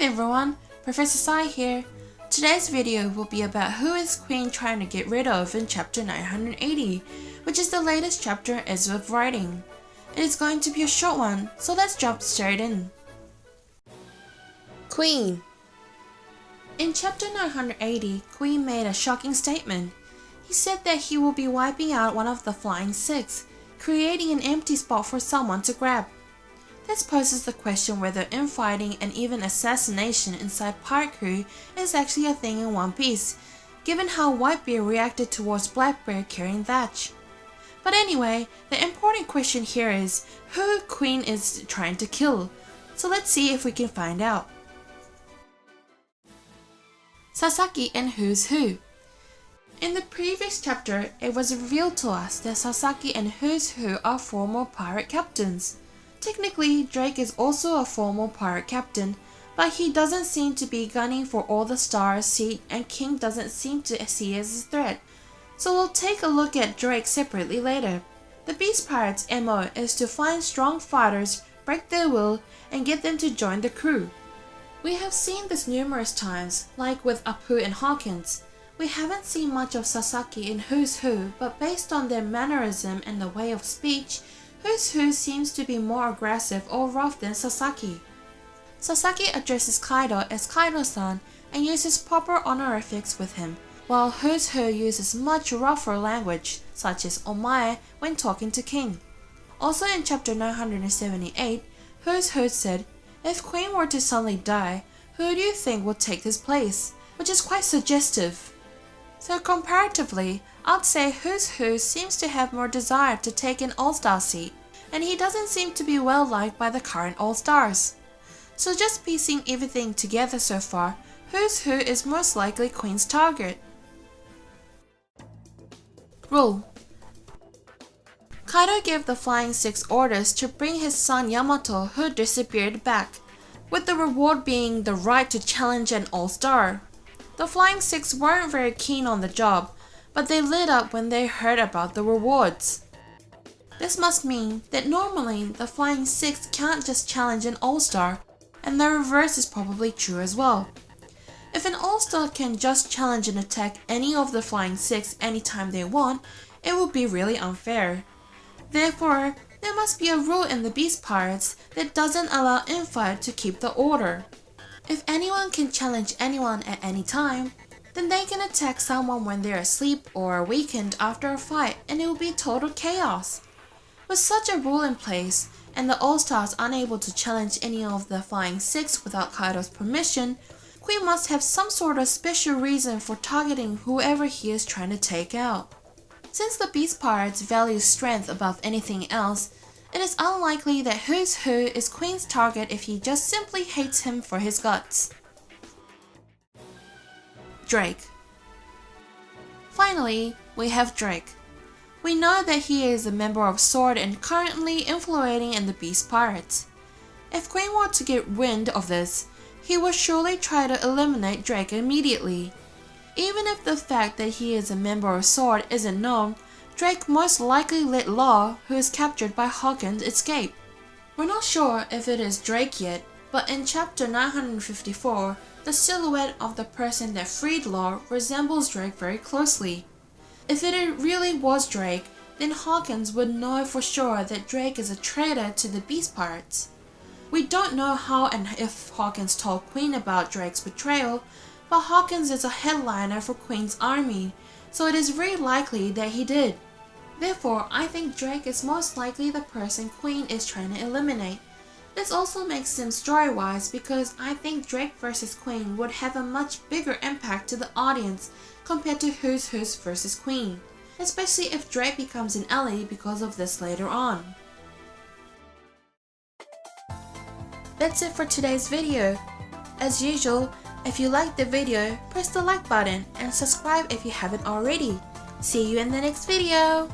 everyone, Professor Sai here. Today's video will be about who is Queen trying to get rid of in chapter 980, which is the latest chapter as of writing. It is going to be a short one, so let's jump straight in. Queen. In chapter 980, Queen made a shocking statement. He said that he will be wiping out one of the Flying Six, creating an empty spot for someone to grab. This poses the question whether infighting and even assassination inside pirate crew is actually a thing in One Piece, given how Whitebeard reacted towards Blackbeard carrying Thatch. But anyway, the important question here is who Queen is trying to kill, so let's see if we can find out. Sasaki and Who's Who. In the previous chapter, it was revealed to us that Sasaki and Who's Who are former pirate captains. Technically, Drake is also a former pirate captain, but he doesn't seem to be gunning for all the stars seat and King doesn't seem to see it as a threat. So we'll take a look at Drake separately later. The Beast Pirates' MO is to find strong fighters, break their will, and get them to join the crew. We have seen this numerous times, like with Apu and Hawkins. We haven't seen much of Sasaki in Who's Who, but based on their mannerism and the way of speech, Who's Who seems to be more aggressive or rough than Sasaki. Sasaki addresses Kaido as Kaido-san and uses proper honorifics with him, while Who's Who uses much rougher language, such as omae, when talking to King. Also in chapter 978, Who's Who said, "If Queen were to suddenly die, who do you think would take his place?" Which is quite suggestive. So comparatively, I'd say Who's Who seems to have more desire to take an All-Star seat, and he doesn't seem to be well liked by the current All-Stars. So just piecing everything together so far, Who's Who is most likely Queen's target. Rule. Kaido gave the Flying Six orders to bring his son Yamato, who disappeared, back, with the reward being the right to challenge an All-Star. The Flying Six weren't very keen on the job, but they lit up when they heard about the rewards. This must mean that normally the Flying Six can't just challenge an All-Star, and the reverse is probably true as well. If an All-Star can just challenge and attack any of the Flying Six anytime they want, it would be really unfair. Therefore, there must be a rule in the Beast Pirates that doesn't allow infight to keep the order. If anyone can challenge anyone at any time, then they can attack someone when they're asleep or weakened after a fight and it will be total chaos. With such a rule in place, and the All-Stars unable to challenge any of the Flying Six without Kaido's permission, Queen must have some sort of special reason for targeting whoever he is trying to take out. Since the Beast Pirates value strength above anything else, it is unlikely that Who's Who is Queen's target if he just simply hates him for his guts. Drake. Finally, we have Drake. We know that he is a member of SWORD and currently infiltrating in the Beast Pirates. If Queen were to get wind of this, he would surely try to eliminate Drake immediately. Even if the fact that he is a member of SWORD isn't known, Drake most likely let Law, who is captured by Hawkins, escape. We're not sure if it is Drake yet, but in chapter 954, the silhouette of the person that freed Law resembles Drake very closely. If it really was Drake, then Hawkins would know for sure that Drake is a traitor to the Beast Pirates. We don't know how and if Hawkins told Queen about Drake's betrayal, but Hawkins is a headliner for Queen's army, so it is very likely that he did. Therefore, I think Drake is most likely the person Queen is trying to eliminate. This also makes sense story-wise because I think Drake vs Queen would have a much bigger impact to the audience compared to Who's Who vs Queen, especially if Drake becomes an ally because of this later on. That's it for today's video. As usual, if you liked the video, press the like button and subscribe if you haven't already. See you in the next video!